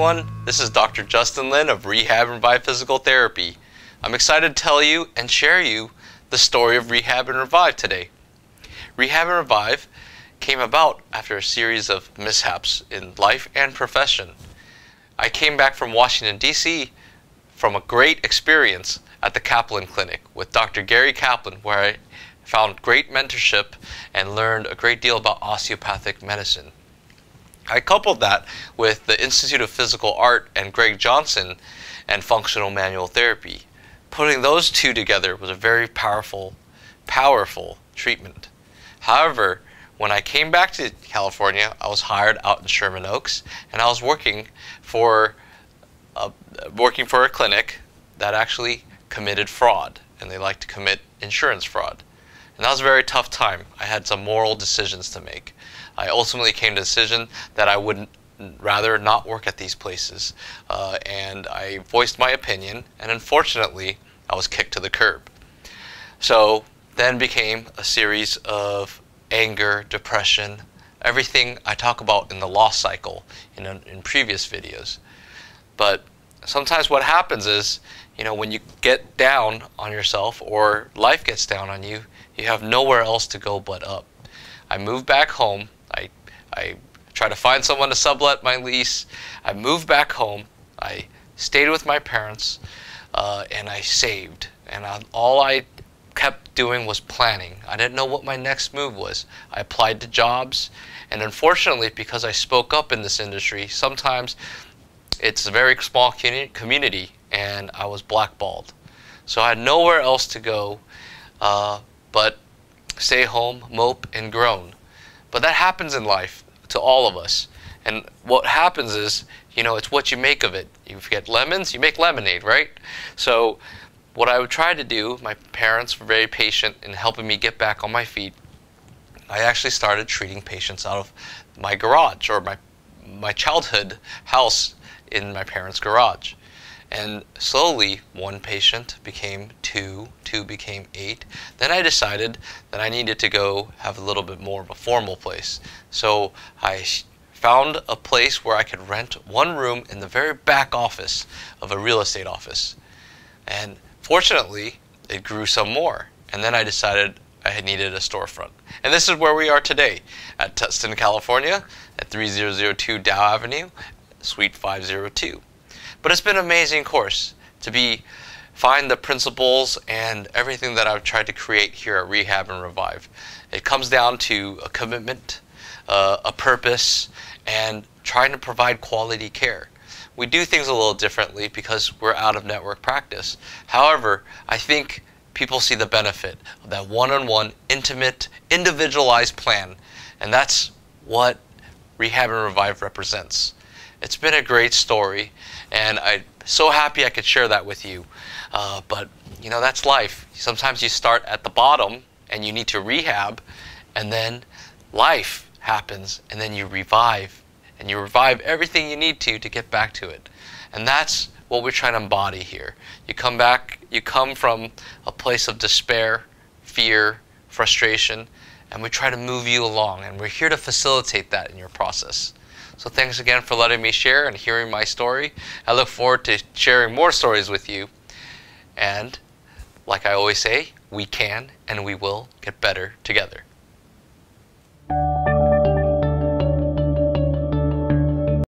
everyone, this is Dr. Justin Lin of Rehab and Revive Physical Therapy. I'm excited to tell you and share you the story of Rehab and Revive today. Rehab and Revive came about after a series of mishaps in life and profession. I came back from Washington, D.C. from a great experience at the Kaplan Clinic with Dr. Gary Kaplan, where I found great mentorship and learned a great deal about osteopathic medicine. I coupled that with the Institute of Physical Art and Greg Johnson and functional manual therapy. Putting those two together was a very powerful treatment. However, when I came back to California, I was hired out in Sherman Oaks, and I was working for a clinic that actually committed fraud, and they like to commit insurance fraud. And that was a very tough time. I had some moral decisions to make. I ultimately came to the decision that I would rather not work at these places, and I voiced my opinion, and unfortunately I was kicked to the curb. So then became a series of anger, depression, everything I talk about in the loss cycle in previous videos. But sometimes what happens is, when you get down on yourself or life gets down on you, you have nowhere else to go but up. I moved back home. I tried to find someone to sublet my lease. I moved back home. I stayed with my parents, and I saved. And all I kept doing was planning. I didn't know what my next move was. I applied to jobs, and unfortunately, because I spoke up in this industry, sometimes it's a very small community, and I was blackballed. So I had nowhere else to go but stay home, mope, and groan. But that happens in life to all of us. And what happens is, it's what you make of it. You get lemons, you make lemonade, right? So what I would try to do, my parents were very patient in helping me get back on my feet. I actually started treating patients out of my garage, or my childhood house in my parents' garage. And slowly, one patient became two became 8. Then I decided that I needed to go have a little bit more of a formal place. So I found a place where I could rent one room in the very back office of a real estate office. And fortunately, it grew some more. And then I decided I needed a storefront. And this is where we are today, at Tustin, California, at 3002 Dow Avenue, Suite 502. But it's been an amazing course to find the principles and everything that I've tried to create here at Rehab and Revive. It comes down to a commitment, a purpose, and trying to provide quality care. We do things a little differently because we're out of network practice. However, I think people see the benefit of that one-on-one, intimate, individualized plan, and that's what Rehab and Revive represents. It's been a great story, and I'm so happy I could share that with you. But, that's life. Sometimes you start at the bottom, and you need to rehab, and then life happens, and then you revive. And you revive everything you need to get back to it. And that's what we're trying to embody here. You come from a place of despair, fear, frustration, and we try to move you along, and we're here to facilitate that in your process. So thanks again for letting me share and hearing my story. I look forward to sharing more stories with you. And like I always say, we can and we will get better together.